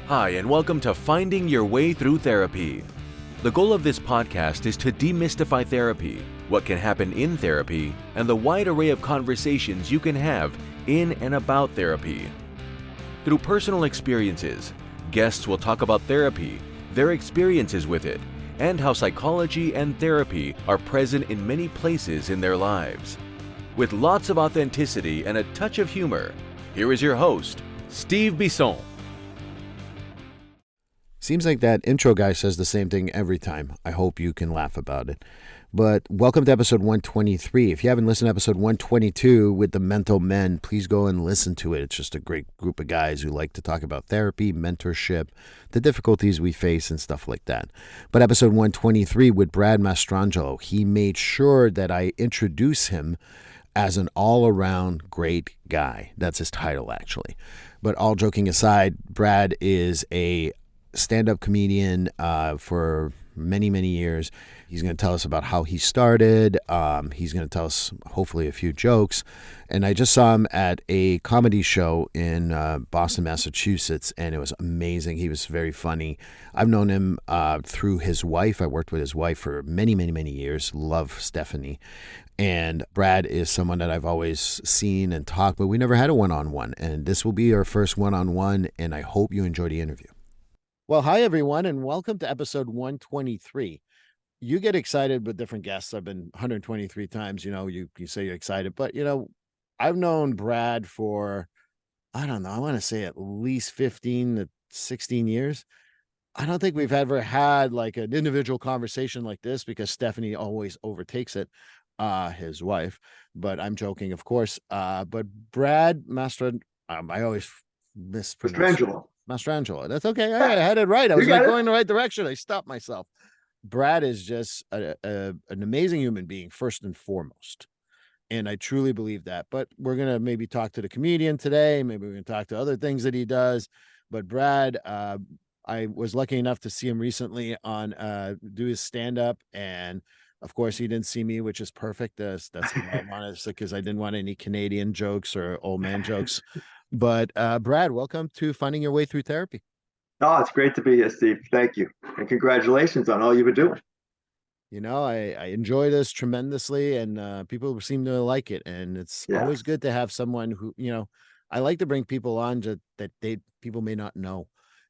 Hi, and welcome to Finding Your Way Through Therapy. The goal of this podcast is to demystify therapy, what can happen in therapy, and the wide array of conversations you can have in and about therapy. Through personal experiences, guests will talk about therapy, their experiences with it, and how psychology and therapy are present in many places in their lives. With lots of authenticity and a touch of humor, here is your host, Steve Bisson. Seems like that intro guy says the same thing every time. I hope you can laugh about it. But welcome to episode 123. If you haven't listened to episode 122 with the Mental Men, please go and listen to it. It's just a great group of guys who like to talk about therapy, mentorship, the difficulties we face and stuff like that. But episode 123 with Brad Mastrangelo, he made sure that I introduce him as an all-around great guy. That's his title, actually. But all joking aside, Brad is a stand-up comedian for many, many years. He's going to tell us about how he started. He's going to tell us, hopefully, a few jokes. And I just saw him at a comedy show in Boston, Massachusetts, and it was amazing. He was very funny. I've known him through his wife. I worked with his wife for many, many, many years. Love Stephanie. And Brad is someone that I've always seen and talked, but we never had a one-on-one. And this will be our first one-on-one, and I hope you enjoy the interview. Well, hi, everyone, and welcome to episode 123. You get excited with different guests. I've been 123 times. You say you're excited, but, I've known Brad for, I don't know, I want to say at least 15 to 16 years. I don't think we've ever had like an individual conversation like this because Stephanie always overtakes it, his wife. But I'm joking, of course. But Brad I always mispronounce Mastrangelo. That's okay. I had it right. I was going the right direction. I stopped myself. Brad is just an amazing human being, first and foremost. And I truly believe that. But we're going to maybe talk to the comedian today. Maybe we're going to talk to other things that he does. But Brad, I was lucky enough to see him recently on do his stand-up. And of course, he didn't see me, which is perfect. That's what I wanted, because I didn't want any Canadian jokes or old man jokes. But Brad, welcome to Finding Your Way Through Therapy. Oh, it's great to be here, Steve. Thank you. And congratulations on all you've been doing. I enjoy this tremendously, and people seem to like it. And it's always good to have someone who, I like to bring people on that people may not know.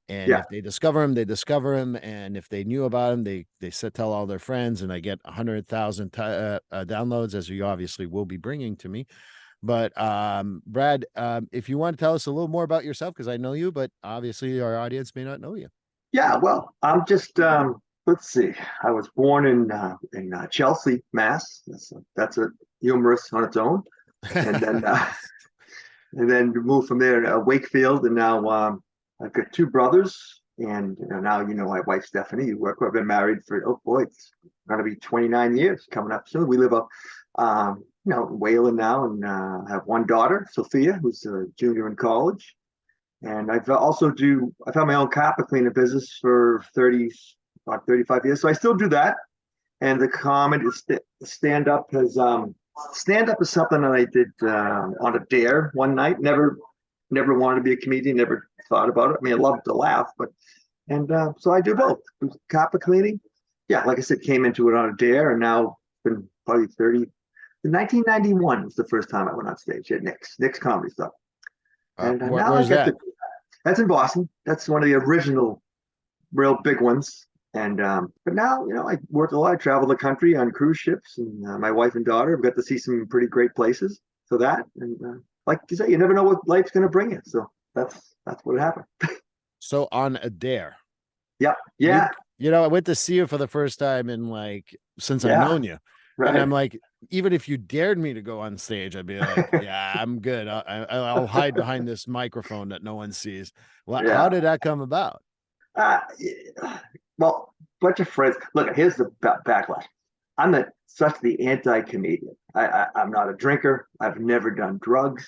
And if they discover him, they discover him. And if they knew about him, they tell all their friends, and I get 100,000 downloads, as you obviously will be bringing to me. But Brad, if you want to tell us a little more about yourself, because I know you, but obviously our audience may not know you. Yeah, well, I'm just let's see. I was born in Chelsea, Mass. That's a humorous on its own, and then and then moved from there to Wakefield, and now I've got two brothers, and now my wife Stephanie. I've been married for it's going to be 29 years coming up soon. We live up. Wayland now, and have one daughter, Sophia, who's a junior in college. And I've had my own carpet cleaning business for about 35 years. So I still do that. And the comedy, stand-up is something that I did on a dare one night. Never wanted to be a comedian, never thought about it. I mean, I love to laugh, so I do both. Carpet cleaning. Yeah, like I said, came into it on a dare, and now it's been probably 1991 was the first time I went on stage at Nick's Comedy Club. And where's that? That's in Boston. That's one of the original, real big ones. And but now, I work a lot. I travel the country on cruise ships, and my wife and daughter have got to see some pretty great places. So that, and like you say, you never know what life's going to bring you. So that's what happened. So on a dare. Yeah. I went to see you for the first time since I've known you. Right. And I'm like, even if you dared me to go on stage, I'd be like, yeah, I'm good. I'll hide behind this microphone that no one sees. Well, how did that come about? Well, bunch of friends. Look, here's the backlash. I'm such the anti-comedian. I'm not a drinker. I've never done drugs.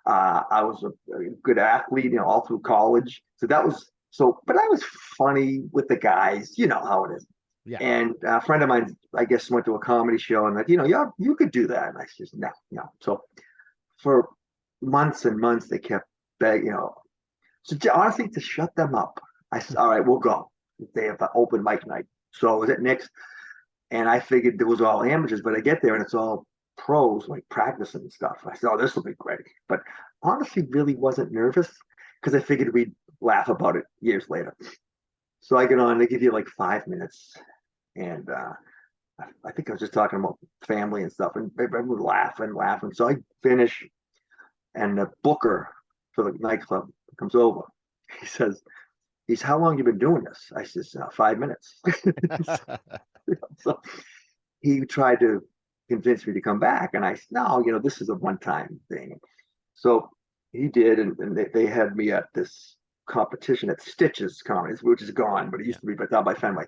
I was a good athlete, all through college. So but I was funny with the guys. You know how it is. Yeah. And a friend of mine, I guess, went to a comedy show and you could do that. And I said, no. So for months and months, they kept begging, so honestly, to shut them up. I said, all right, we'll go. They have an open mic night. So I was at Nick's, and I figured it was all amateurs, but I get there and it's all pros, like practicing and stuff. I said, oh, this will be great. But honestly, really wasn't nervous because I figured we'd laugh about it years later. So I get on, they give you like 5 minutes. And I think I was just talking about family and stuff, and everyone would laugh and laugh. And so I finish, and the booker for the nightclub comes over. He says, how long you been doing this? I says, 5 minutes. So he tried to convince me to come back. And I said, no, this is a one-time thing. So he did. And they had me at this competition at Stitches Comedy, which is gone, but it used to be down by Fenway.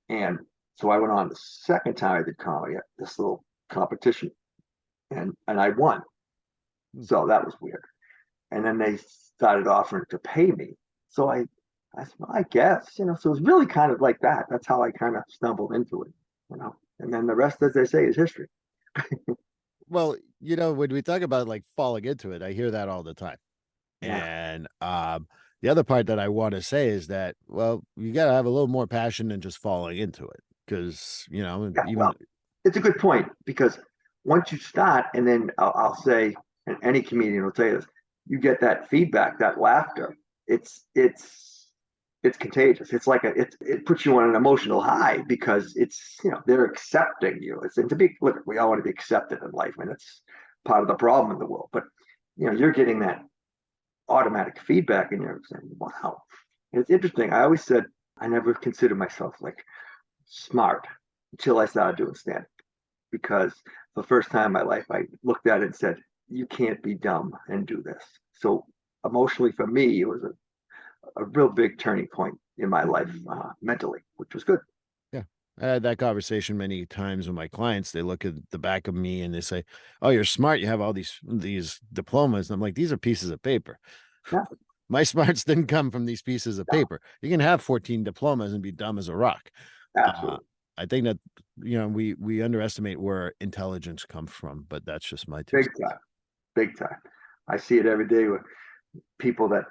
And so I went on the second time I did comedy at this little competition, and I won. So that was weird. And then they started offering to pay me. So I said, well, I guess, so it was really kind of like that. That's how I kind of stumbled into it, and then the rest, as they say, is history. Well, when we talk about like falling into it, I hear that all the time. Yeah. And the other part that I want to say is that, well, you got to have a little more passion than just falling into it. Because, Well, it's a good point, because once you start, and then I'll say, and any comedian will tell you this, you get that feedback, that laughter. It's contagious. It's like it puts you on an emotional high, because it's, they're accepting you. And look, we all want to be accepted in life, and it's part of the problem in the world. But you're getting that automatic feedback, and you're saying, wow. It's interesting. I always said I never considered myself like smart until I started doing stand-up, because the first time in my life I looked at it and said, you can't be dumb and do this. So emotionally, for me, it was a real big turning point in my life, mentally, which was good. Yeah. I had that conversation many times with my clients. They look at the back of me and they say, "Oh, you're smart. You have all these diplomas." And I'm like, "These are pieces of paper. Yeah, My smarts didn't come from these pieces of paper. You can have 14 diplomas and be dumb as a rock." absolutely. I think that we underestimate where intelligence comes from, but that's just my two Big cents. time. Big time. I see it every day with people that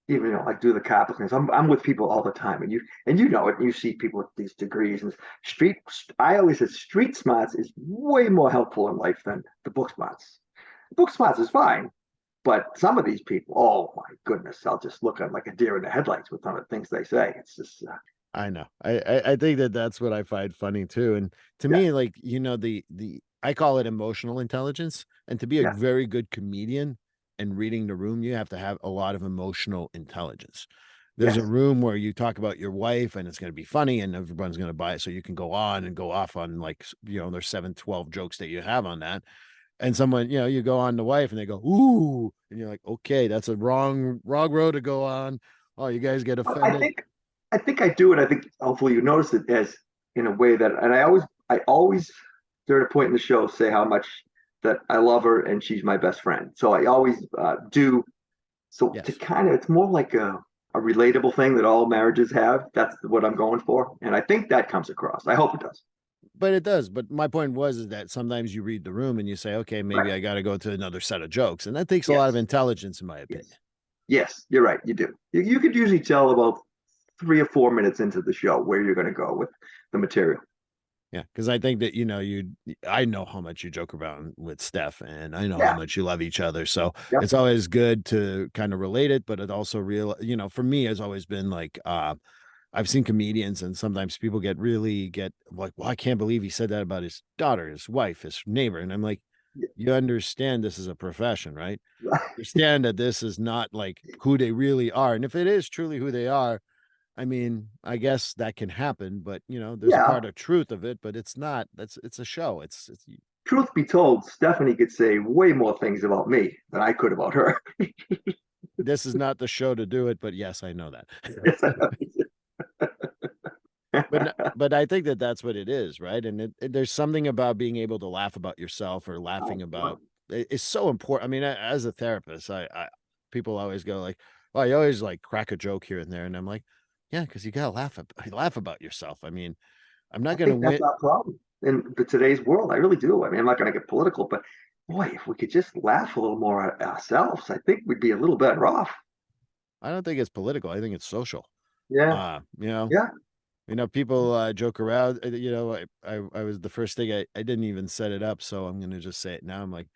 even like do the capital things. I'm with people all the time, and you know it. You see people with these degrees and street. I always said street smarts is way more helpful in life than the book smarts. Book smarts is fine, but some of these people, oh my goodness, I'll just look at like a deer in the headlights with some of the things they say. It's just I know. I think that that's what I find funny too. And to yeah, me, like, the I call it emotional intelligence. And to be a yeah, very good comedian and reading the room, you have to have a lot of emotional intelligence. There's a yes, room where you talk about your wife and it's going to be funny and everyone's going to buy it. So you can go on and go off on like, there's 7, 12 jokes that you have on that. And someone, you go on the wife and they go, ooh, and you're like, okay, that's a wrong road to go on. Oh, you guys get I offended. think I do it. I think hopefully you notice it as in a way that, and I always during a point in the show say how much that I love her and she's my best friend. So I always do. So to Yes. kind of, it's more like a relatable thing that all marriages have. That's what I'm going for, and I think that comes across. I hope it does. But it does. But my point was is that sometimes you read the room and you say, okay, maybe Right. I got to go to another set of jokes. And that takes a lot of Yes. intelligence, in my opinion. Yes. Yes. You're right. You do. You could usually tell about 3 or 4 minutes into the show where you're going to go with the material. Yeah. Cause I think that, I know how much you joke around with Steph and I know how Yeah. much you love each other. So Yep. it's always good to kind of relate it, but it also for me, has always been like, I've seen comedians and sometimes people get like, well, I can't believe he said that about his daughter, his wife, his neighbor. And I'm like, you understand this is a profession, right? Understand that this is not like who they really are. And if it is truly who they are, I mean, I guess that can happen, but there's a Yeah. part of truth of it, but it's not. It's a show. It's Truth be told, Stephanie could say way more things about me than I could about her. This is not the show to do it, but yes, I know that. Yes, I But I think that that's what it is, right? And there's something about being able to laugh about yourself or laughing about it's so important. I mean, as a therapist, I people always go like, "Oh, you always like crack a joke here and there," and I'm like, "Yeah, because you gotta laugh about yourself." I mean, I'm not I gonna think that's win. our problem in today's world. I really do. I mean, I'm not going to get political, but boy, if we could just laugh a little more at ourselves, I think we'd be a little better off. I don't think it's political. I think it's social. Yeah. You know, Yeah. people joke around. I was the first thing I didn't even set it up, so I'm gonna just say it now. I'm like,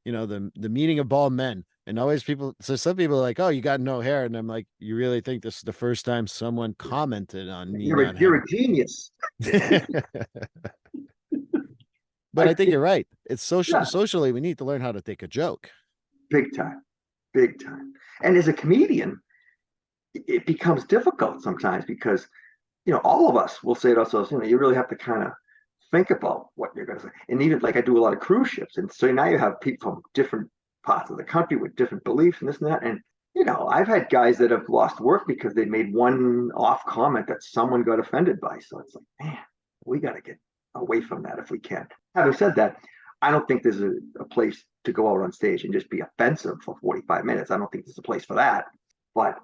the meeting of bald men, and always people. So some people are like, "Oh, you got no hair," and I'm like, "You really think this is the first time someone commented on me not You're having?" a genius. But I I think think, you're right. It's yeah, socially, we need to learn how to take a joke. big time, big time. And as a comedian, it becomes difficult sometimes because all of us will say to ourselves, you really have to kind of think about what you're going to say. And even like I do a lot of cruise ships, and so now you have people from different parts of the country with different beliefs and this and that. And I've had guys that have lost work because they made one off comment that someone got offended by. So it's like, man, we got to get away from that if we can. Having said that, I don't think there's a place to go out on stage and just be offensive for 45 minutes. I don't think there's a place for that. But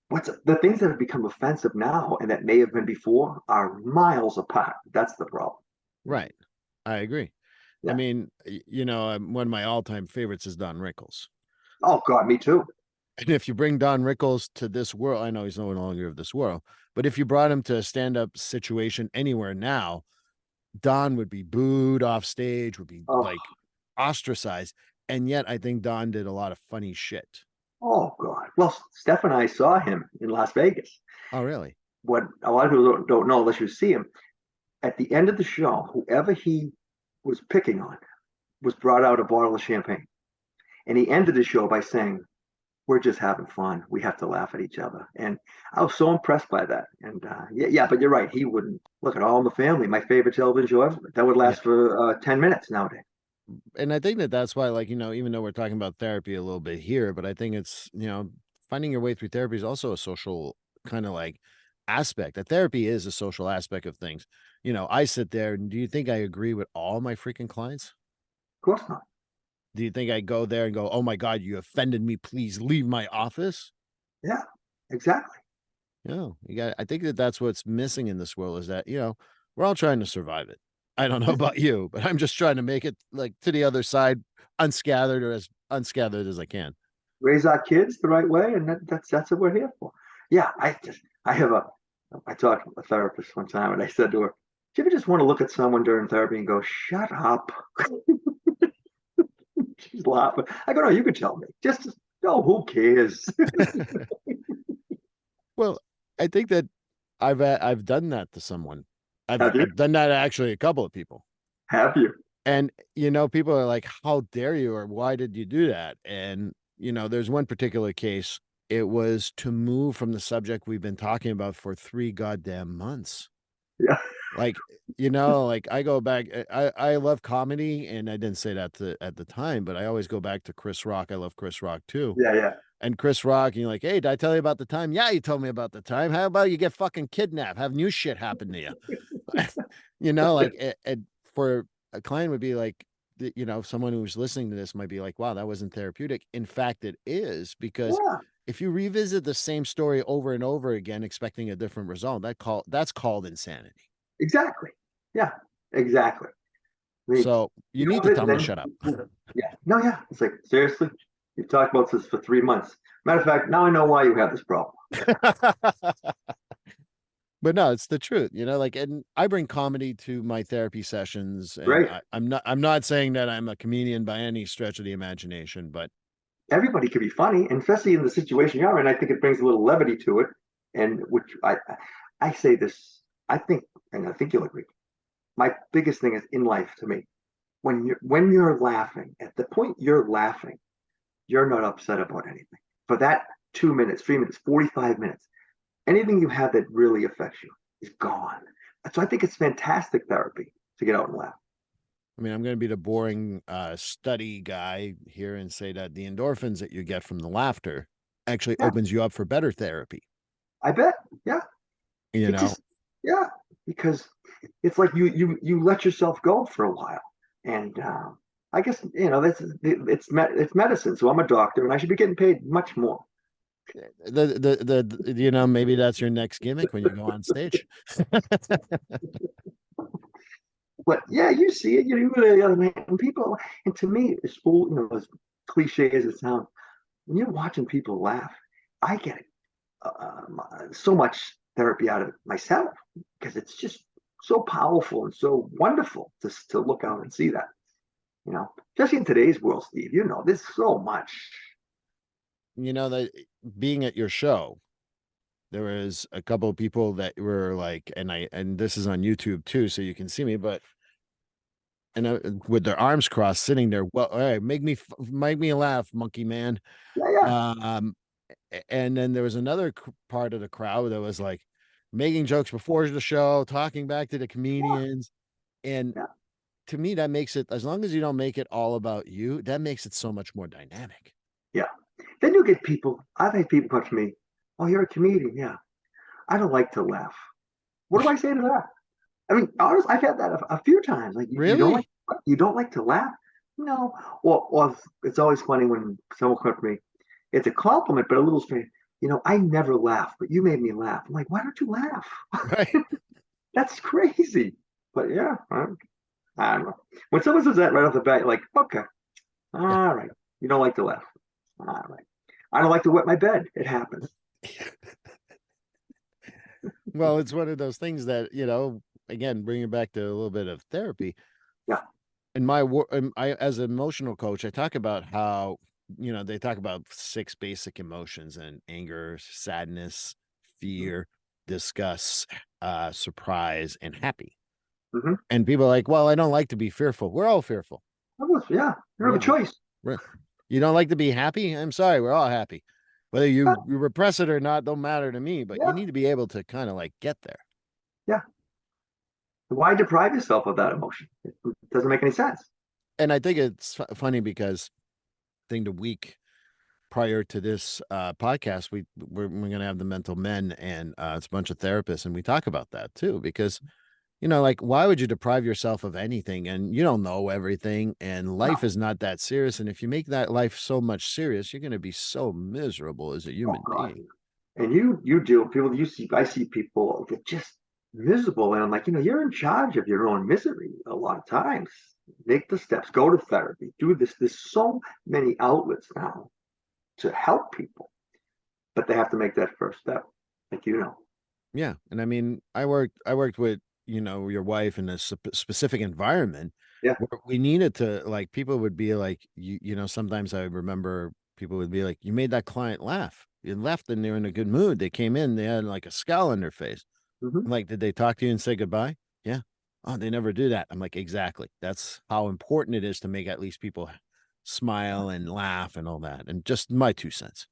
what's the things that have become offensive now and that may have been before are miles apart. That's the problem. Right. I agree. I Yeah. mean, one of my all-time favorites is Don Rickles. Oh God, me too. And if you bring Don Rickles to this world, I know he's no longer of this world, but if you brought him to a stand-up situation anywhere now, Don would be booed off stage, would be Oh, like ostracized. And yet I think Don did a lot of funny shit. oh God. Well, Steph and I saw him in Las Vegas. Oh, really? What a lot of people don't know unless you see him. At the end of the show, whoever he was picking on was brought out a bottle of champagne. And he ended the show by saying, we're just having fun. We have to laugh at each other. And I was so impressed by that. And yeah, but you're right. He wouldn't look at All in the Family, my favorite television show ever. That would Yeah. last for 10 minutes nowadays. And I think that's why, like, even though we're talking about therapy a little bit here, but I think it's, finding your way through therapy is also a social kind of like aspect. That therapy is a social aspect of things. I sit there and do you think I agree with all my freaking clients? Of course not. Do you think I go there and go, "Oh my God, you offended me. Please leave my office"? Yeah, exactly. No, I think that's what's missing in this world is that, we're all trying to survive it. I don't know about you, but I'm just trying to make it like to the other side unscathed or as unscathed as I can. Raise our kids the right way, and that's what we're here for. Yeah, I talked to a therapist one time, and I said to her, "Do you ever just want to look at someone during therapy and go, shut up?" She's laughing. I go, "No, you can tell me. Just no, who cares?" Well, I think that I've done that to someone. I've Have you? I've done that to actually a couple of people. Have you? And people are like, "How dare you?" or "Why did you do that?" And there's one particular case. It was to move from the subject we've been talking about for 3 goddamn months. Yeah. Like, like I go back, I love comedy, and I didn't say that at the time, but I always go back to Chris Rock. I love Chris Rock too. Yeah, yeah. And Chris Rock, and you're like, "Hey, did I tell you about the time?" "Yeah, you told me about the time. How about you get fucking kidnapped? Have new shit happen to you?" For a client would be like, someone who's listening to this might be like, "Wow, that wasn't therapeutic." In fact, it is because Yeah, if you revisit the same story over and over again, expecting a different result, that's called insanity. exactly. Yeah, exactly. I mean, So you you need know to it, tell and them to shut up. then yeah, no, yeah. It's like seriously, you've talked about this for 3 months. Matter of fact, now I know why you have this problem. But no, it's the truth, and I bring comedy to my therapy sessions, and Great. I'm not saying that I'm a comedian by any stretch of the imagination, but Everybody can be funny, and especially in the situation you're in. I think it brings a little levity to it, and which I say this. I think, and I think you'll agree. My biggest thing is in life to me when you're laughing at the point you're laughing, you're not upset about anything. For that 2 minutes, 3 minutes, 45 minutes, anything you have that really affects you is gone. So I think it's fantastic therapy to get out and laugh. I mean, I'm going to be the boring study guy here and say that the endorphins that you get from the laughter actually Yeah, opens you up for better therapy. I bet. Yeah, You it know, just yeah because it's like you let yourself go for a while, and I guess that's it's medicine. So I'm a doctor, and I should be getting paid much more. maybe that's your next gimmick when you go on stage. But yeah, you see it. When people, and to me, it's full. As cliche as it sounds, when you're watching people laugh, I get it. so much therapy out of myself because it's just so powerful and so wonderful to look out and see that, especially in today's world, Steve. There's so much. That being at your show, there was a couple of people that were like, and this is on YouTube too, so you can see me, but with their arms crossed, sitting there. Well, all right, make me laugh, monkey man. Yeah, yeah, And then there was another part of the crowd that was like making jokes before the show, talking back to the yeah, comedians, and yeah, to me, that makes it, as long as you don't make it all about you, that makes it so much more dynamic. yeah. Then you get people. I've had people come to me. Oh, you're a comedian. Yeah, I don't like to laugh. What do I say to that? I mean, honestly, I've had that a few times. Like, Really? you don't like to laugh? No. Well, it's always funny when someone comes to me. It's a compliment, but a little strange. I never laugh, but you made me laugh. I'm like, why don't you laugh? Right. That's crazy. But yeah, I don't know. When someone says that right off the bat, you're like, okay, all right. You don't like to laugh. All right. I don't like to wet my bed. It happens. Well, it's one of those things that, again, bringing it back to a little bit of therapy. Yeah. In my work, as an emotional coach, I talk about how, they talk about 6 basic emotions: and anger, sadness, fear, disgust, surprise, and happy. Mm-hmm. And people are like, well, I don't like to be fearful. We're all fearful. Yeah. You have a choice. You don't like to be happy? I'm sorry, we're all happy. Whether you repress it or not, don't matter to me, but you Yeah. need to be able to kind of like get there. Yeah. Why deprive yourself of that emotion? It doesn't make any sense. And I think it's funny because I think the week prior to this podcast, we're going to have the mental men, and it's a bunch of therapists, and we talk about that too, because like, why would you deprive yourself of anything? And you don't know everything, and No. life is not that serious. And if you make that life so much serious, you're going to be so miserable as a Oh human God. being. And you deal with people. I see people that just miserable, and I'm like, you're in charge of your own misery a lot of times. Make the steps. Go to therapy. Do this. There's so many outlets now to help people, but they have to make that first step. Like Yeah, and I mean, I worked with your wife in a specific environment Yeah. where we needed to, like, people would be like, sometimes I remember people would be like, you made that client laugh. You left and they're in a good mood. They came in, they had like a scowl on their face. Hmm. I'm like, did they talk to you and say goodbye? Yeah. Oh, they never do that. I'm like, exactly. That's how important it is to make at least people smile and laugh and all that. And just my 2 cents.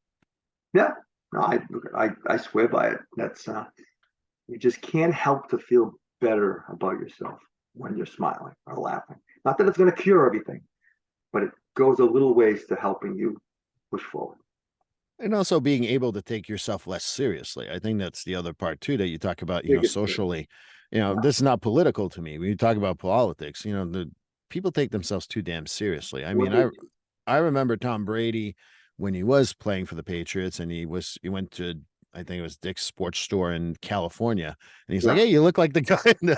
Yeah. No, I swear by it. That's you just can't help to feel better about yourself when you're smiling or laughing. Not that it's going to cure everything, but it goes a little ways to helping you push forward. And also being able to take yourself less seriously. I think that's the other part too that you talk about, Biggest thing. socially. Yeah. This is not political to me. When you talk about politics, the people take themselves too damn seriously. I What mean, they I remember Tom Brady when he was playing for the Patriots, and he went to, I think it was Dick's Sports Store in California, and he's like, Yeah. "Hey, you look like the guy."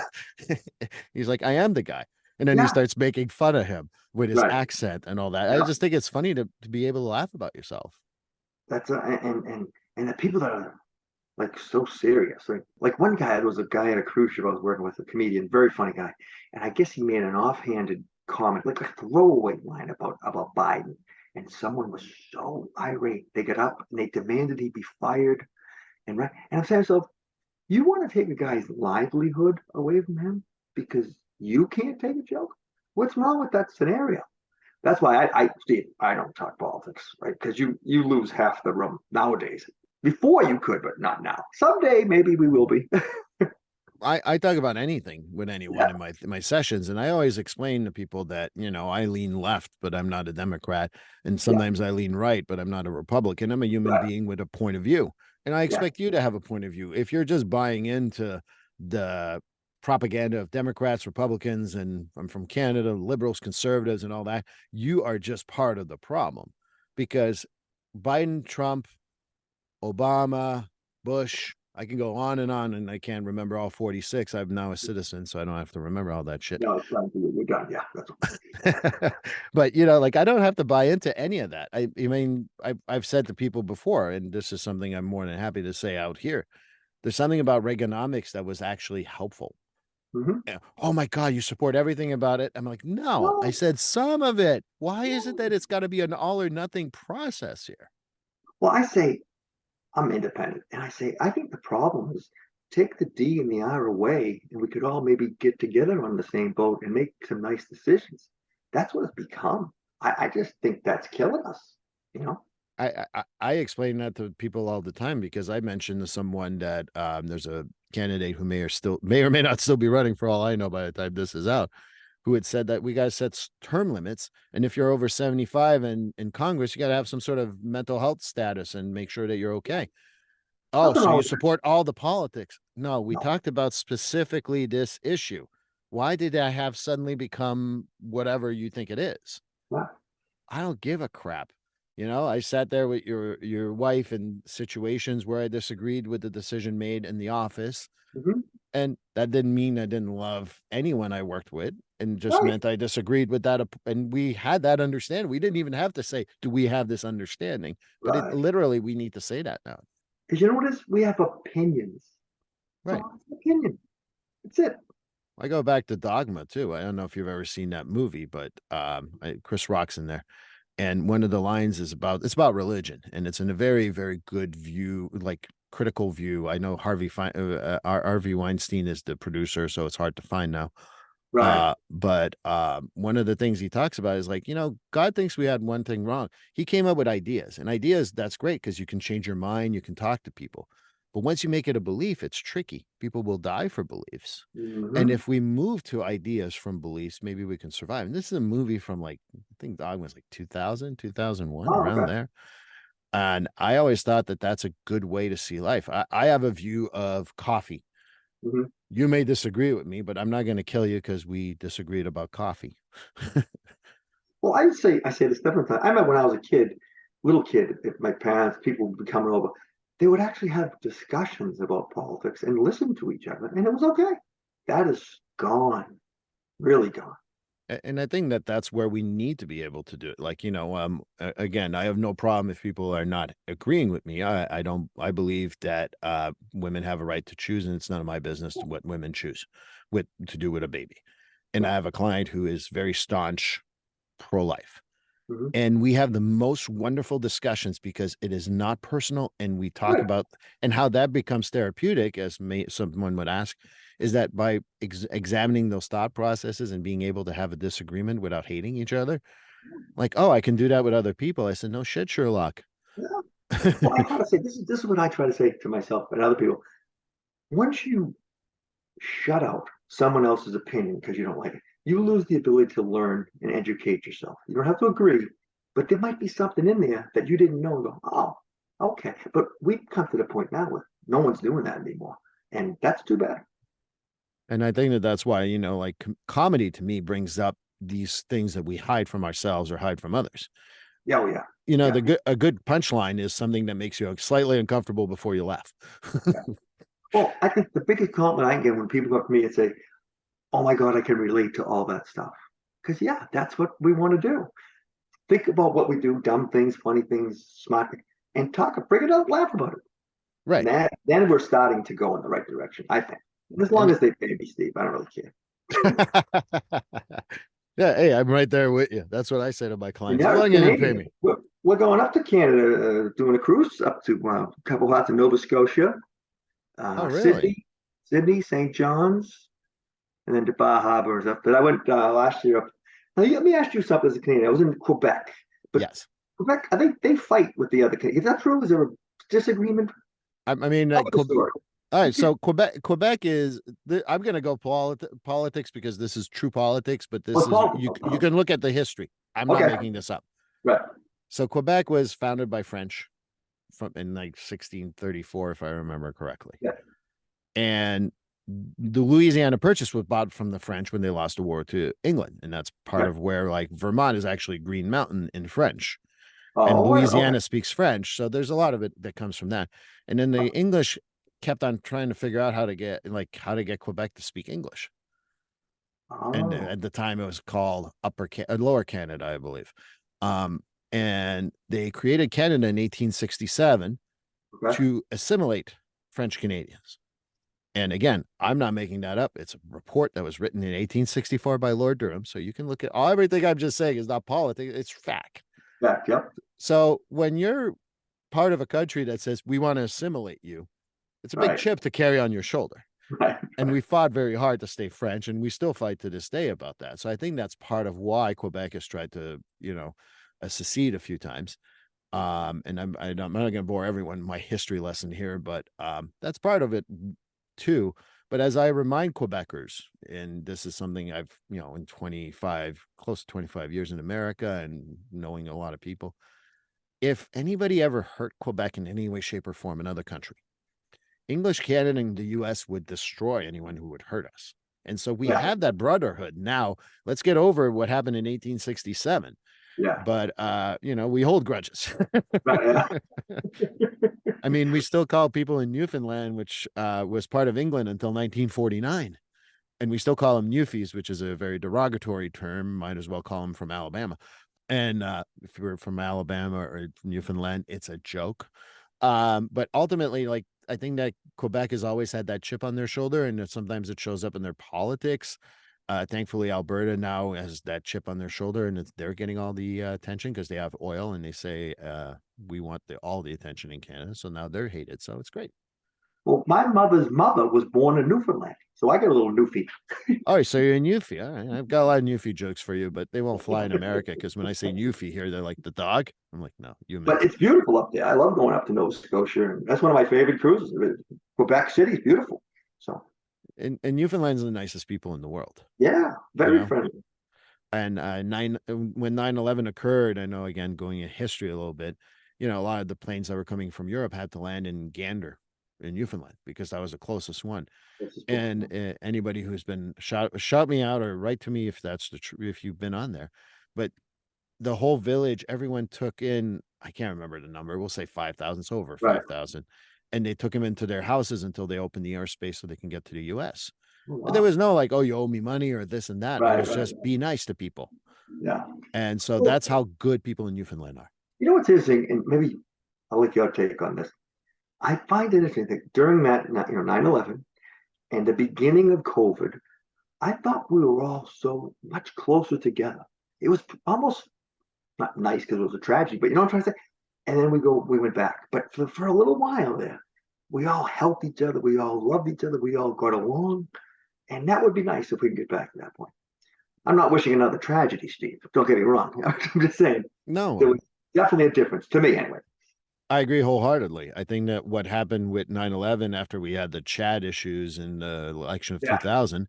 He's like, "I am the guy," and then he Yeah. starts making fun of him with his Right. accent and all that. I Yeah. just think it's funny to be able to laugh about yourself. That's and the people that are like so serious. Like one guy, there was a guy at a cruise ship I was working with, a comedian, very funny guy, and I guess he made an offhanded comment, like a throwaway line about Biden, and someone was so irate they got up and they demanded he be fired. And I'm saying to myself, you want to take a guy's livelihood away from him because you can't take a joke? What's wrong with that scenario? That's why Steve, I don't talk politics, right? Because you lose half the room nowadays. Before you could, but not now. Someday maybe we will be. I talk about anything with anyone Yeah, in my sessions, and I always explain to people that I lean left, but I'm not a Democrat, and yeah, sometimes I lean right, but I'm not a Republican. I'm a human right, being with a point of view, and I yeah, expect you to have a point of view. If you're just buying into the propaganda of Democrats, Republicans, and I'm from Canada, liberals, conservatives, and all that, you are just part of the problem, because Biden, Trump, Obama, Bush, I can go on, and I can't remember all 46. I'm now a citizen, so I don't have to remember all that shit. No, it's time for you. You're done. Yeah, that's what. But like I don't have to buy into any of that. I mean, I've said to people before, and this is something I'm more than happy to say out here. There's something about Reaganomics that was actually helpful. Mhm. Yeah. Oh my God, you support everything about it. I'm like, no, I No, said some of it. Why is it no. that it's got to be an all or nothing process here? Well, I say I'm independent, and I say I think the problem is take the D and the R away, and we could all maybe get together on the same boat and make some nice decisions. That's what it's become. I just think that's killing us. You know. I explain that to people all the time because I mentioned to someone that there's a candidate who may or may not still be running for all I know by the time this is out, who had said that we got to set term limits. And if you're over 75 and in Congress, you got to have some sort of mental health status and make sure that you're okay. Oh, Nothing so wrong you with that. support all the politics? No, we No, talked about specifically this issue. Why did I have suddenly become whatever you think it is? no. I don't give a crap. I sat there with your wife in situations where I disagreed with the decision made in the office. Mhm. And that didn't mean I didn't love anyone I worked with, and just Right, meant I disagreed with that. And we had that understanding. We didn't even have to say, do we have this understanding? But it right. literally, we need to say that now. Because you know what it is? We have opinions. So Right. it's an opinion. That's it. I go back to Dogma too. I don't know if you've ever seen that movie, but Chris Rock's in there. And one of the lines is it's about religion, and it's in a very, very good view, like critical view. I know Harvey Weinstein is the producer, so it's hard to find now. Right. But one of the things he talks about is like, God thinks we had one thing wrong. He came up with ideas, and ideas, that's great because you can change your mind, you can talk to people. But once you make it a belief, it's tricky. People will die for beliefs. And Hmm. if we move to ideas from beliefs, maybe we can survive. And this is a movie from I think Dog was like 2000, 2001, Oh, around okay. there. And I always thought that that's a good way to see life. I have a view of coffee. Hmm. You may disagree with me, but I'm not going to kill you because we disagreed about coffee. Well, I say this different time. I remember when I was a kid, little kid, if my parents, people would be coming over, they would actually have discussions about politics and listen to each other, and it was okay. That is gone, really gone. And I think that that's where we need to be able to do it. Again, I have no problem if people are not agreeing with me. I don't, I believe that women have a right to choose, and it's none of my business what women choose to do with a baby. And I have a client who is very staunch pro-life. Hmm. And we have the most wonderful discussions because it is not personal. And we talk Right. about, and how that becomes therapeutic, as someone would ask, is that by examining those thought processes and being able to have a disagreement without hating each other. Like, oh, I can do that with other people. I said, no shit, Sherlock. Yeah. Well, I try to say this is what I try to say to myself and other people. Once you shut out someone else's opinion because you don't like it, you lose the ability to learn and educate yourself. You don't have to agree, but there might be something in there that you didn't know and go, oh, okay. But we've come to the point now where no one's doing that anymore. And that's too bad. And I think that that's why, comedy to me brings up these things that we hide from ourselves or hide from others. Yeah, oh, yeah. The Yeah. a good punchline is something that makes you slightly uncomfortable before you laugh. Yeah. Well, I think the biggest compliment I can get when people come up to me and say, oh my God, I can relate to all that stuff. Because, yeah, that's what we want to do. Think about what we do, dumb things, funny things, smart things, and talk, bring it up, laugh about it. Right. Then we're starting to go in the right direction, I think. And as long And as they pay me, Steve, I don't really care. yeah, hey, I'm right there with you. That's what I say to my And clients. As now it's long as you pay Canadian. me. We're going up to Canada, doing a cruise up to a couple hots in Nova Scotia, Oh, really? Sydney, St. John's, and then to Bar Harbor and stuff. But I went last year up. Now, let me ask you something as a Canadian. I was in Quebec, but Yes. Quebec, I think they fight with the other Canadians. Is that true? Is there a disagreement? I mean, Tell me the story. all right. So Quebec is. I'm going to go politics because this is true politics. But this What's is politics? you can look at the history. I'm not Okay, making this up. right. So Quebec was founded by French from in 1634, if I remember correctly. Yeah. And the Louisiana Purchase was bought from the French when they lost the war to England, and that's part Right. of where Vermont is actually Green Mountain in French, and Oh, okay. Louisiana speaks French, so there's a lot of it that comes from that. And then the English kept on trying to figure out how to get Quebec to speak English. And Oh, at the time it was called Lower Canada, I believe. And they created Canada in 1867 okay. to assimilate French Canadians. And again, I'm not making that up. It's a report that was written in 1864 by Lord Durham. So you can look at everything I'm just saying is not politics, it's fact. Back, yep. So when you're part of a country that says we want to assimilate you, it's a big Right, chip to carry on your shoulder. right, And we fought very hard to stay French, and we still fight to this day about that. So I think that's part of why Quebec has tried to, secede a few times. And I'm not going to bore everyone my history lesson here, but that's part of it too. But as I remind Quebecers, and this is something I've, in close to 25 years in America and knowing a lot of people, if anybody ever hurt Quebec in any way, shape, or form in other country, English Canada and the US would destroy anyone who would hurt us. And so we yeah, have that brotherhood. Now, let's get over what happened in 1867. yeah, But we hold grudges. right, yeah, I mean, we still call people in Newfoundland, which was part of England until 1949. And we still call them Newfies, which is a very derogatory term. Might as well call them from Alabama. And if you're from Alabama or Newfoundland, it's a joke. But ultimately, like, I think that Quebec has always had that chip on their shoulder, and sometimes it shows up in their politics. Thankfully, Alberta now has that chip on their shoulder, and they're getting all the attention because they have oil, and they say we want all the attention in Canada. So now they're hated. So it's great. Well, my mother's mother was born in Newfoundland, so I got a little Newfie. All right, so you're a Newfie. All right, I've got a lot of Newfie jokes for you, but they won't fly in America because when I say Newfie here, they're like the dog. I'm like, no, you But meant it. it's beautiful up there. I love going up to Nova Scotia, and that's one of my favorite cruises. Quebec City is beautiful. So And Newfoundland's the nicest people in the world. yeah, You very know, friendly. and when 9/11 occurred, I know, again, going in history a little bit, a lot of the planes that were coming from Europe had to land in Gander in Newfoundland because that was the closest one. And anybody who's been shout me out or write to me if that's if you've been on there. But the whole village, everyone took in, I can't remember the number, we'll say 5,000, it's over Right. 5,000. And they took them into their houses until they opened the airspace so they can get to the US. Oh, And there wow. was no like, oh, you owe me money or this and that. It Right, was right. just be nice to people. Yeah. And so Well, that's how good people in Newfoundland are. you know what's interesting, and maybe I'll like your take on this. I find it interesting that during that, 9/11 and the beginning of COVID, I thought we were all so much closer together. It was almost not nice because it was a tragedy, but you know what I'm trying to say? And then we went back. But for a little while there, we all helped each other. We all loved each other. We all got along. And that would be nice if we can get back to that point. I'm not wishing another tragedy, Steve. Don't get me wrong. I'm just saying there No, was definitely a difference to me anyway. I agree wholeheartedly. I think that what happened with 9/11 after we had the Chad issues in the election of Yeah. 2000,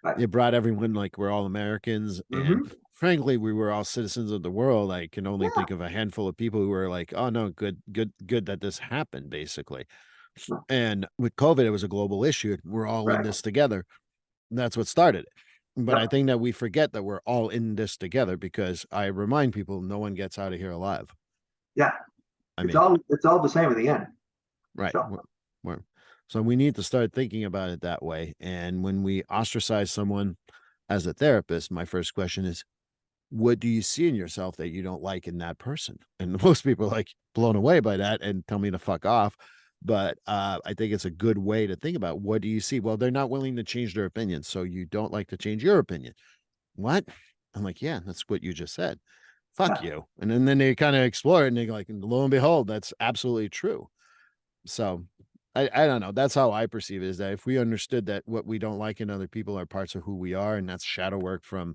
Right. it brought everyone like we're all Americans. And Mm-hmm. frankly, we were all citizens of the world. I can only Yeah. think of a handful of people who were like, oh, no, good that this happened, basically. And with COVID, it was a global issue. We're all in Right. this together. And that's what started it. But I Yep. think that we forget that we're all in this together because I remind people no one gets out of here alive. Yeah. I It's mean, all the same in the end. right. So So we need to start thinking about it that way. And when we ostracize someone as a therapist, my first question is, what do you see in yourself that you don't like in that person? And most people are like blown away by that and tell me to fuck off. But I think it's a good way to think about what do you see? Well, they're not willing to change their opinion. So you don't like to change your opinion. What? I'm like, yeah, that's what you just said. Fuck yeah. you. And then they kind of explore it and they go like, lo and behold, that's absolutely true. So I don't know. That's how I perceive it, is that if we understood that what we don't like in other people are parts of who we are, and that's shadow work from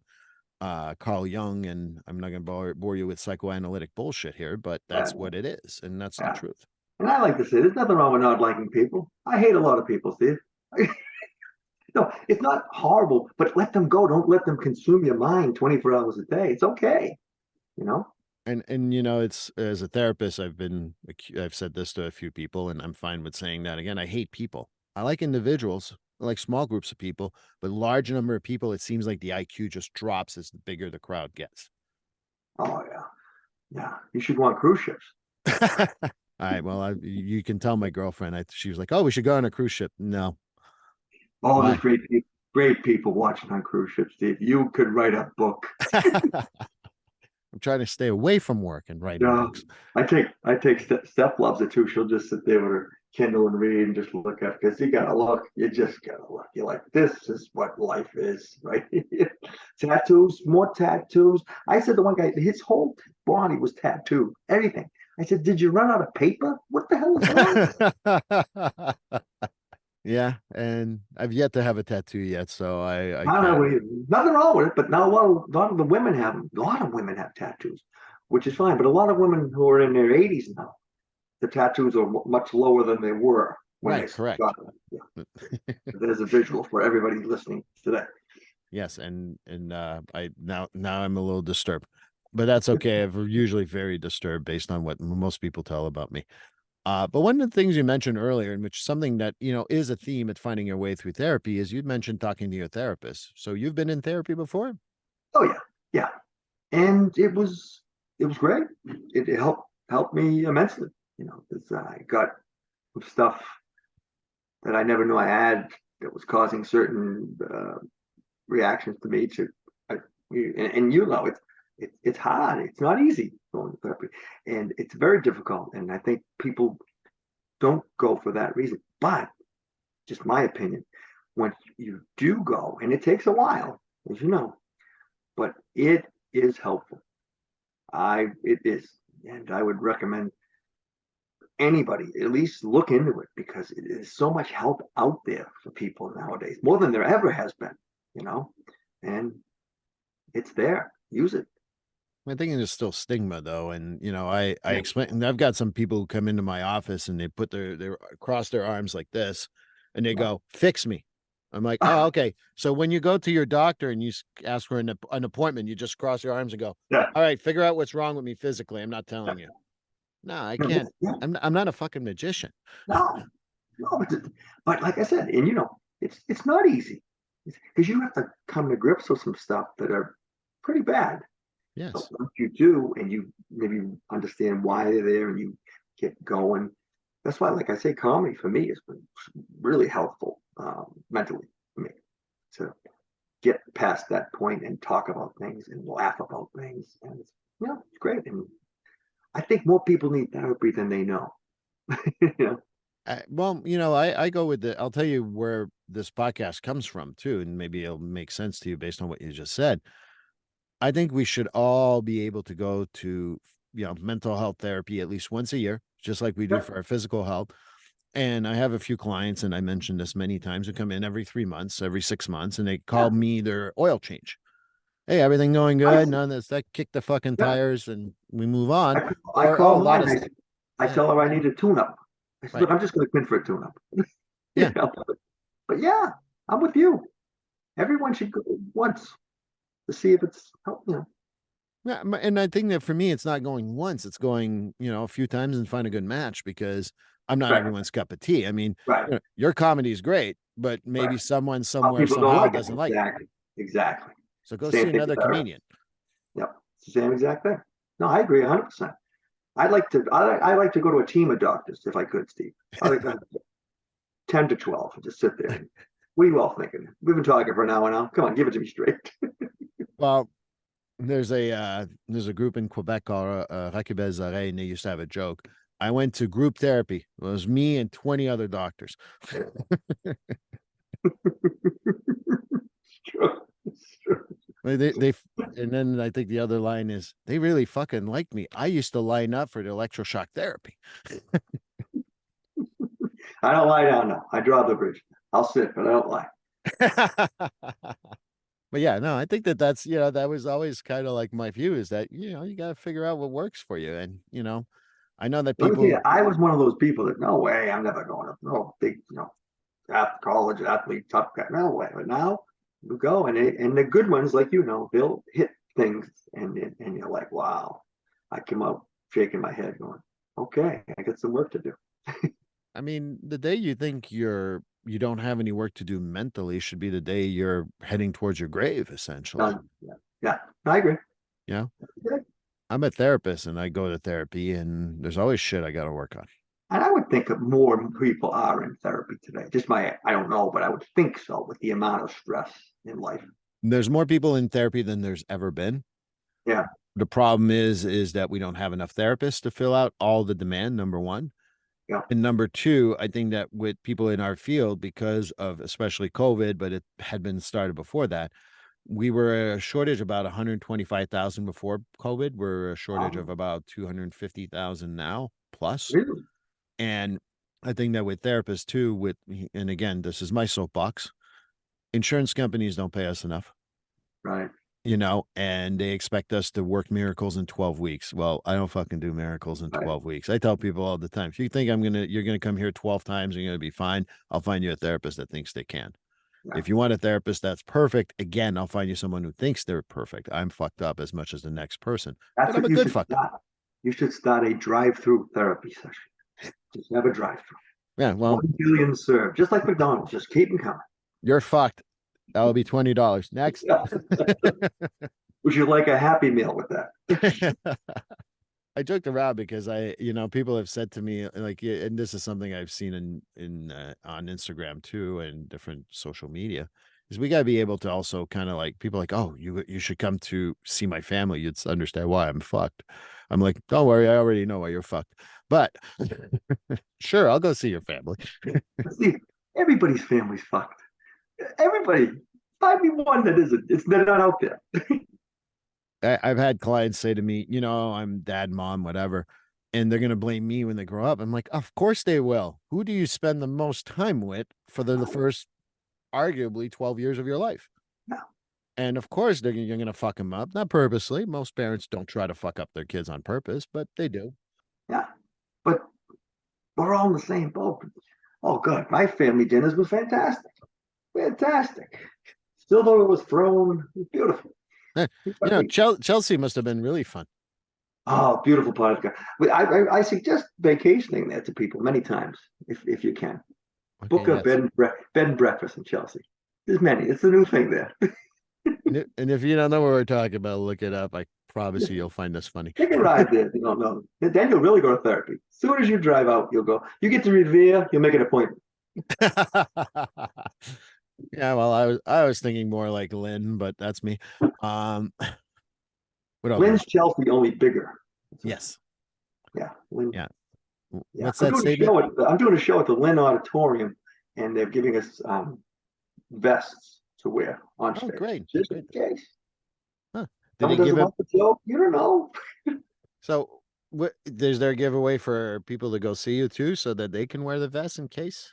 Carl Jung, and I'm not going to bore you with psychoanalytic bullshit here, but Yeah. that's what it is, and that's the Yeah. truth. And I like to say there's nothing wrong with not liking people. I hate a lot of people, Steve. No, it's not horrible, but let them go. Don't let them consume your mind 24 hours a day. It's okay, you know? And it's, as a therapist, I've said this to a few people, and I'm fine with saying that again. I hate people. I like individuals. I like small groups of people, but large number of people, it seems like the IQ just drops as the bigger the crowd gets. Oh yeah. Yeah. You should want cruise ships. All right. Well, you can tell my girlfriend. She was like, "Oh, we should go on a cruise ship." No. Oh, there's Why? great people watching on cruise ships, Steve. You could write a book. I'm trying to stay away from work and writing Yeah, books. I take Steph loves it too. She'll just sit there with her Kindle and read and just look at because you gotta look. You just gotta look. You're like, this is what life is, right? Tattoos, more tattoos. I said to one guy, his whole body was tattooed, everything. I said, did you run out of paper? What the hell is wrong? Yeah, and I've yet to have a tattoo yet, so I I don't know, can't. nothing wrong with it, but now a lot of the women have them. A lot of women have tattoos, which is fine. But a lot of women who are in their 80s now, the tattoos are much lower than they were when they Right, correct. got them. Yeah. There's a visual for everybody listening today. Yes, and I now I'm a little disturbed, but that's okay. I'm usually very disturbed based on what most people tell about me. But one of the things you mentioned earlier, in which something that is a theme at finding your way through therapy, is you mentioned talking to your therapist. So you've been in therapy before? Oh yeah, yeah, and it was great. It helped me immensely. Because I got some stuff that I never knew I had that was causing certain reactions to me. And it's hard. It's not easy going to therapy, and it's very difficult. And I think people don't go for that reason. But just my opinion, when you do go, and it takes a while, as you know, but it is helpful. It is, and I would recommend anybody at least look into it because it is so much help out there for people nowadays, more than there ever has been, you know, and it's there. Use it. I think there's still stigma though, and I Yeah. explain. And I've got some people who come into my office and they put their cross their arms like this, and they go, "Fix me." I'm like, "Oh, okay." So when you go to your doctor and you ask for an appointment, you just cross your arms and go, Yeah. "All right, figure out what's wrong with me physically. I'm not telling you." No, I Yeah. can't. Yeah. I'm not a fucking magician. No, no, but like I said, and it's not easy because you have to come to grips with some stuff that are pretty bad. But Yes. once you do, and you maybe understand why they're there, and you get going, that's why, like I say, comedy for me has been really helpful mentally for me to get past that point and talk about things and laugh about things, and it's great. And I think more people need therapy than they know. you know, Well, I go with I'll tell you where this podcast comes from too, and maybe it'll make sense to you based on what you just said. I think we should all be able to go to, mental health therapy at least once a year, just like we do yeah, for our physical health. And I have a few clients, and I mentioned this many times, who come in every 3 months, every 6 months, and they yeah, call me their oil change. Hey, everything going I good? see. None of this, that kick the fucking Yeah. tires and we move on. I Or, oh, call a lot mine. of, I yeah, tell her I need a tune-up. I said, right. look, I'm just going to come in for a tune-up. you Yeah. know, but yeah, I'm with you. Everyone should go once to see if it's help. Yeah, and I think that for me, it's not going once; it's going, a few times and find a good match because I'm not Right, everyone's cup of tea. I mean, right, your comedy is great, but right. maybe someone Some somewhere people don't somehow like it. doesn't like it. Exactly, exactly. So go Same see thing with another therapy. comedian. Yep, it's the same exact thing. No, I agree 100%. I like to go to a team of doctors if I could, Steve. I like to have 10 to 12 and just sit there. And, what are you all thinking? We've been talking for an hour now. Come on, give it to me straight. Well, there's a group in Quebec called Rakibel Oreilles, and they used to have a joke. I went to group therapy. It was me and 20 other doctors. It's true. It's true. And then I think the other line is they really fucking like me. I used to line up for the electroshock therapy. I don't lie down now. I draw the bridge. I'll sit, but I don't lie. But yeah, no, I think that's, that was always kind of like my view is that, you got to figure out what works for you. And, I know that Let me tell you, people, I was one of those people that no way, I'm never going to no big, college athlete, tough guy. No way. But now you go and the good ones, like they'll hit things and you're like, wow. I came out shaking my head, going, okay, I got some work to do. I mean, the day you think you don't have any work to do mentally should be the day you're heading towards your grave, essentially. Done. Yeah, yeah. I agree. Yeah. Yeah. I'm a therapist and I go to therapy and there's always shit I got to work on. And I would think that more people are in therapy today. I don't know, but I would think so with the amount of stress in life. There's more people in therapy than there's ever been. Yeah. The problem is that we don't have enough therapists to fill out all the demand, number one. Yeah. And number two, I think that with people in our field, because of especially COVID, but it had been started before that, we were a shortage about 125,000 before COVID. We're a shortage of about 250,000 now plus. Really? And I think that with therapists too, and again, this is my soapbox, insurance companies don't pay us enough. Right. And they expect us to work miracles in 12 weeks. Well, I don't fucking do miracles in 12 weeks. I tell people all the time, if you think you're going to come here 12 times and you're going to be fine, I'll find you a therapist that thinks they can. Yeah. If you want a therapist that's perfect, again, I'll find you someone who thinks they're perfect. I'm fucked up as much as the next person, but I'm a good fucked up. You should start a drive-through therapy session. Just have a drive-through. Yeah, well, 1 billion served, just like McDonald's. Just keep them coming. You're fucked. That will be $20. Next. Would you like a Happy Meal with that? I joked around because people have said to me like, and this is something I've seen on Instagram too and different social media, is we got to be able to also kind of like people like, oh, you should come to see my family. You'd understand why I'm fucked. I'm like, don't worry, I already know why you're fucked. But sure, I'll go see your family. See, everybody's family's fucked. Everybody. Find me one that isn't. It's not out there. I've had clients say to me, I'm dad, mom, whatever, and they're going to blame me when they grow up. I'm like, of course they will. Who do you spend the most time with for the first, arguably, 12 years of your life? No. And of course, you're going to fuck them up, not purposely. Most parents don't try to fuck up their kids on purpose, but they do. Yeah, but we're all in the same boat. Oh, good. My family dinners was fantastic. Fantastic. Still though it was thrown, it was beautiful. Chelsea must have been really fun. Oh, beautiful podcast. I suggest vacationing there to people many times if you can. Okay, book a bed and breakfast in Chelsea. There's many. It's a new thing there. and if you don't know what we're talking about, look it up. I promise you'll find this funny. Take a ride there if you don't know. Then you'll really go to therapy. As soon as you drive out, you'll go. You get to Revere, you'll make an appointment. Yeah, well, I was thinking more like Lynn, but that's me. What else? Lynn's Chelsea, only bigger. Yes. Yeah. Lynn. Yeah. What's that statement? I'm doing a show at the Lynn Auditorium, and they're giving us vests to wear on stage. Oh, great. Just in case. Huh. Someone doesn't want the joke. You don't know. So, is there a giveaway for people to go see you too, so that they can wear the vest in case?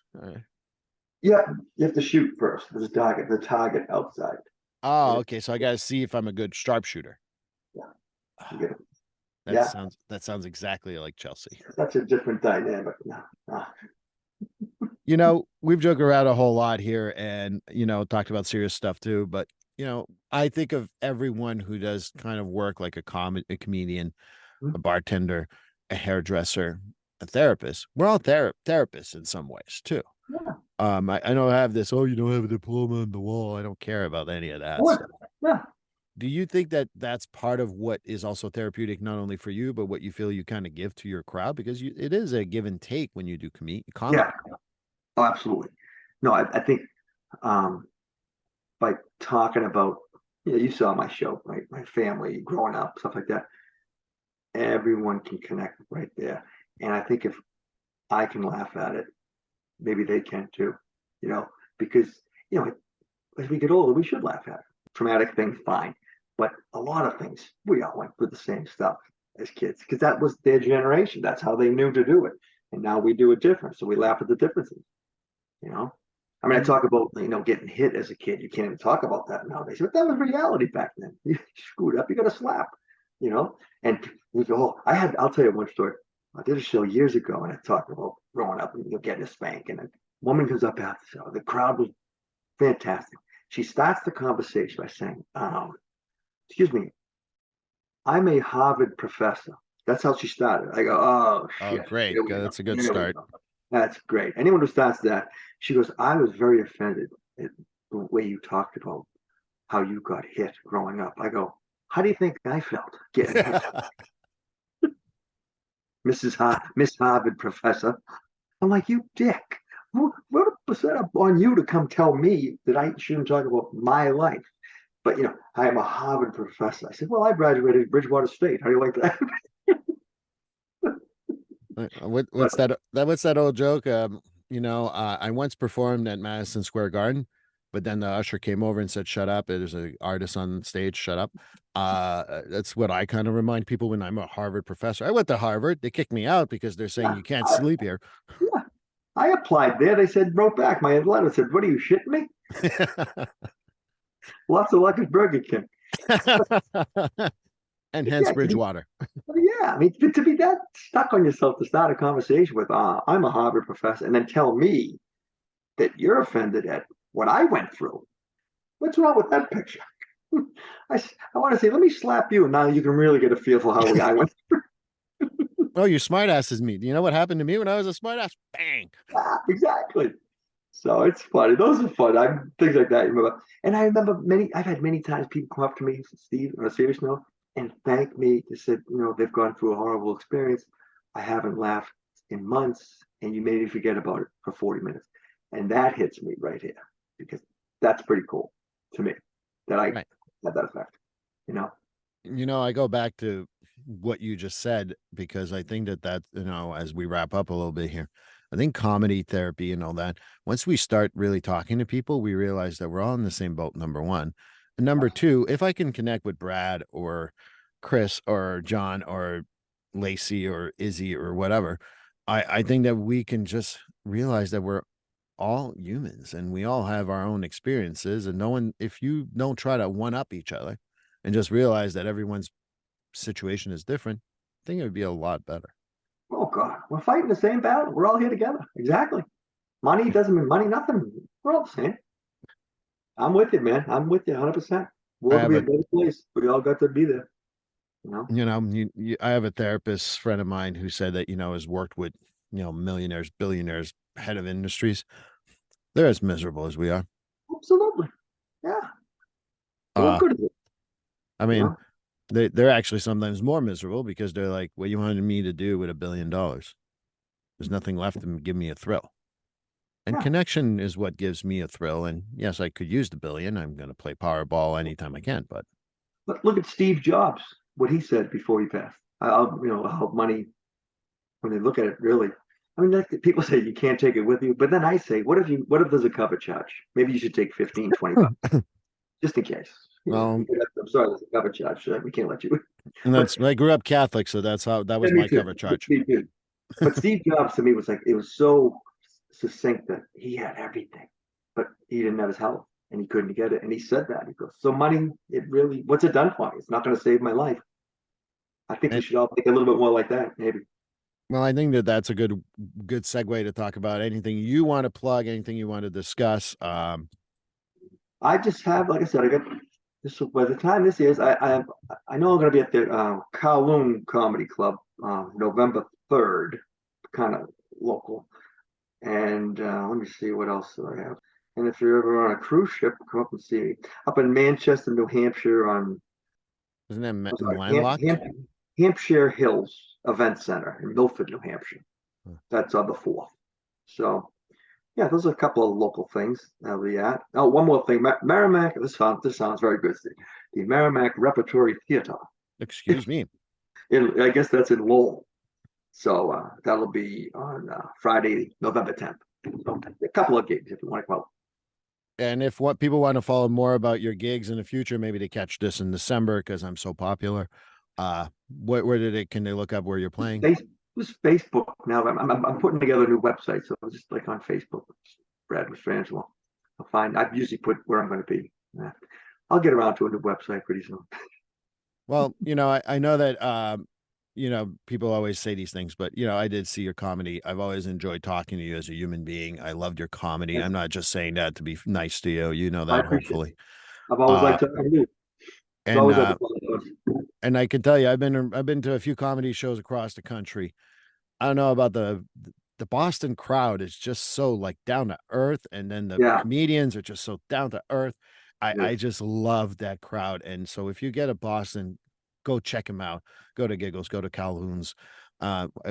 Yeah, you have to shoot first. There's the target outside. Oh, okay. So I got to see if I'm a good sharpshooter. Yeah. That sounds exactly like Chelsea. That's a different dynamic. We've joked around a whole lot here and, talked about serious stuff too. But, I think of everyone who does kind of work like a comedian, a bartender, a hairdresser, a therapist. We're all therapists in some ways too. Yeah. I know I have this, you don't have a diploma on the wall. I don't care about any of that stuff. Yeah. Do you think that that's part of what is also therapeutic, not only for you, but what you feel you kind of give to your crowd? Because it is a give and take when you do comedy. Yeah. Oh, absolutely. No, I think by talking about, you saw my show, my family growing up, stuff like that. Everyone can connect right there. And I think if I can laugh at it, maybe they can too, because, as we get older, we should laugh at it. Traumatic things, fine. But a lot of things, we all went through the same stuff as kids because that was their generation. That's how they knew to do it. And now we do it different. So we laugh at the differences, I talk about, getting hit as a kid. You can't even talk about that nowadays. But that was reality back then. You screwed up, you got a slap, And we go, I'll tell you one story. I did a show years ago and I talked about growing up and getting a spank. And a woman comes up after the show. The crowd was fantastic. She starts the conversation by saying, excuse me, I'm a Harvard professor. That's how she started. I go, oh, shit. Oh, great. That's a good start. That's great. Anyone who starts that, she goes, I was very offended at the way you talked about how you got hit growing up. I go, How do you think I felt getting hit? Miss Harvard professor. I'm like, you dick. What was that up on you to come tell me that I shouldn't talk about my life? But I am a Harvard professor. I said, well, I graduated Bridgewater State. How do you like that? What's that? What's that old joke? I once performed at Madison Square Garden, but then the usher came over and said, "Shut up." There's an artist on stage. Shut up. That's what I kind of remind people when I'm a Harvard professor. I went to Harvard. They kicked me out because they're saying you can't sleep here. Yeah, I applied there. They said, wrote back my letter. Said, what are you shitting me? Lots of luck at Burger King. And hence Bridgewater. Yeah, I mean, to be that stuck on yourself to start a conversation with, I'm a Harvard professor, and then tell me that you're offended at what I went through. What's wrong with that picture? I want to say, let me slap you, and now you can really get a feel for how I went through. Oh, you smart-ass is me. Do you know what happened to me when I was a smart-ass? Bang. Yeah, exactly. So it's funny. Those are fun. Things like that. And I remember I've had many times people come up to me, Steve, on a serious note, and thank me. They said, they've gone through a horrible experience. I haven't laughed in months, and you made me forget about it for 40 minutes. And that hits me right here because that's pretty cool to me that I had that effect, I go back to what you just said because I think that as we wrap up a little bit here, I think comedy therapy and all that, once we start really talking to people, we realize that we're all in the same boat, number one. And number two, if I can connect with Brad or Chris or John or Lacey or Izzy or whatever, I think that we can just realize that we're all humans and we all have our own experiences. And if you don't try to one up each other and just realize that everyone's situation is different, I think it would be a lot better. Oh God, we're fighting the same battle. We're all here together. Exactly. Money doesn't mean money, nothing. We're all the same. I'm with you, man. I'm with you 100%. World will be a better place. We all got to be there. I have a therapist friend of mine who said that, has worked with, millionaires, billionaires, head of industries. They're as miserable as we are. Absolutely. Yeah. What good is it? I mean, they're actually sometimes more miserable because they're like, what you wanted me to do with $1 billion? There's nothing left to give me a thrill. And connection is what gives me a thrill. And yes, I could use the billion. I'm going to play Powerball anytime I can. But look at Steve Jobs, what he said before he passed. How money, when they look at it, really. I mean, people say you can't take it with you, but then I say, what if there's a cover charge? Maybe you should take 15, 20 bucks, just in case. I'm sorry, there's a cover charge. We can't let you. And I grew up Catholic, so that was my cover charge. Me too. But Steve Jobs to me was like, it was so succinct that he had everything, but he didn't have his health and he couldn't get it. And he said that. He goes, so money, what's it done for me? It's not going to save my life. I think we should all think a little bit more like that, maybe. Well, I think that's a good segue to talk about anything you want to plug, anything you want to discuss. I just have, like I said, I got this by the time this is, I know I'm going to be at the Kowloon Comedy Club November 3rd, kind of local. And let me see what else do I have. And if you're ever on a cruise ship, come up and see me up in Manchester, New Hampshire on isn't that landlocked? Hampshire Hills Event Center in Milford, New Hampshire. That's on the 4th. So yeah, those are a couple of local things that'll be at. Oh, one more thing. Merrimack, this sounds very good, Steve. The Merrimack Repertory Theater. Excuse me. I guess that's in Lowell. So that'll be on Friday, November 10th. So a couple of gigs if you want to come out. And if what people want to follow more about your gigs in the future, maybe they catch this in December because I'm so popular. Can they look up where you're playing? Just Facebook now. I'm putting together a new website, so just like on Facebook, Brad Mastrangelo. I usually put where I'm going to be. I'll get around to a new website pretty soon. Well, I know that people always say these things, but I did see your comedy. I've always enjoyed talking to you as a human being. I loved your comedy. I'm not just saying that to be nice to you. You know that, hopefully. I've always liked talking to you. And I can tell you, I've been to a few comedy shows across the country. I don't know about the Boston crowd is just so like down to earth, and then the comedians are just so down to earth. I just love that crowd. And so if you get to Boston, go check him out. Go to Giggles, go to Calhoun's.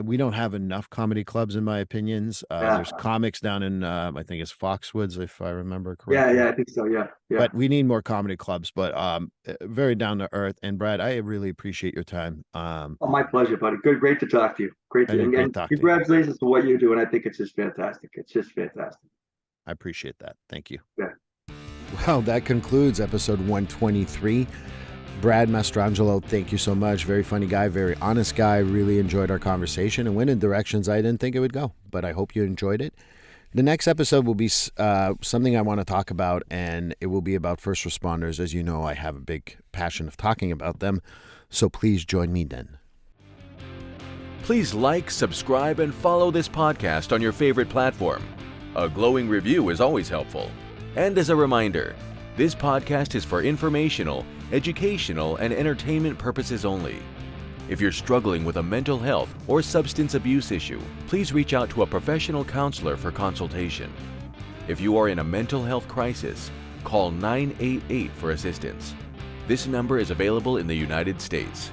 We don't have enough comedy clubs, in my opinions. Yeah. There's comics down in, I think it's Foxwoods, if I remember Yeah, correctly. I think so. Yeah. But we need more comedy clubs. But very down to earth. And Brad, I really appreciate your time. Oh, my pleasure, buddy. Great to talk to you. Great talking to you. Congratulations to what you're doing. I think it's just fantastic. It's just fantastic. I appreciate that. Thank you. Yeah. Well, that concludes episode 123. Brad Mastrangelo, thank you so much. Very funny guy, very honest guy. Really enjoyed our conversation and went in directions I didn't think it would go, but I hope you enjoyed it. The next episode will be something I want to talk about, and it will be about first responders. As you know, I have a big passion of talking about them, so please join me then. Please like, subscribe, and follow this podcast on your favorite platform. A glowing review is always helpful. And as a reminder, this podcast is for informational, educational, and entertainment purposes only. If you're struggling with a mental health or substance abuse issue, please reach out to a professional counselor for consultation. If you are in a mental health crisis, call 988 for assistance. This number is available in the United States.